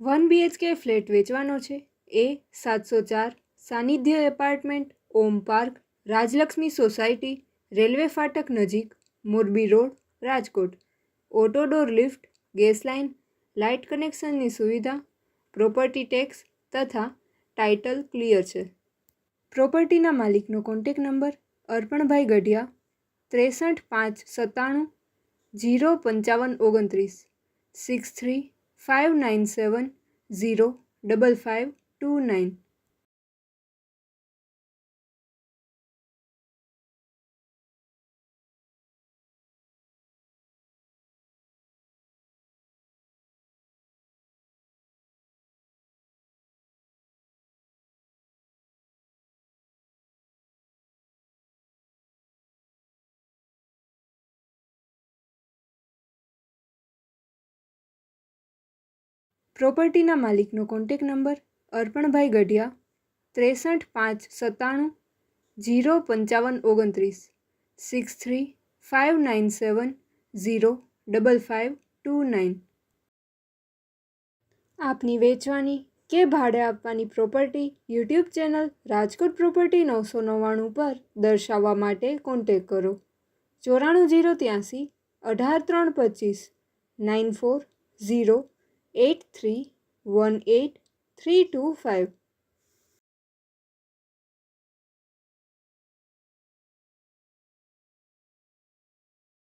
1 BHK flat વેચવાનો છે. એ 704 Sanidhya apartment, Om park, Rajlakshmi society, railway ફાટક નજીક, Morbi road, Rajkot. Auto door lift, gas line, light કનેક્શનની સુવિધા, પ્રોપર્ટી ટેક્સ તથા ટાઇટલ ક્લિયર છે. પ્રોપર્ટીના માલિકનો કોન્ટેક નંબર અર્પણભાઈ ગઢિયા 63 597 05529 63 597 05529. પ્રોપર્ટીના માલિકનો કોન્ટેક નંબર અર્પણભાઈ ગઢિયા 63 597 05529 63 597 05529. આપની વેચવાની કે ભાડે આપવાની property YouTube channel Rajkot property 999 પર દર્શાવવા માટે કોન્ટેક કરો. 94 083 18 325 94 083 18 325.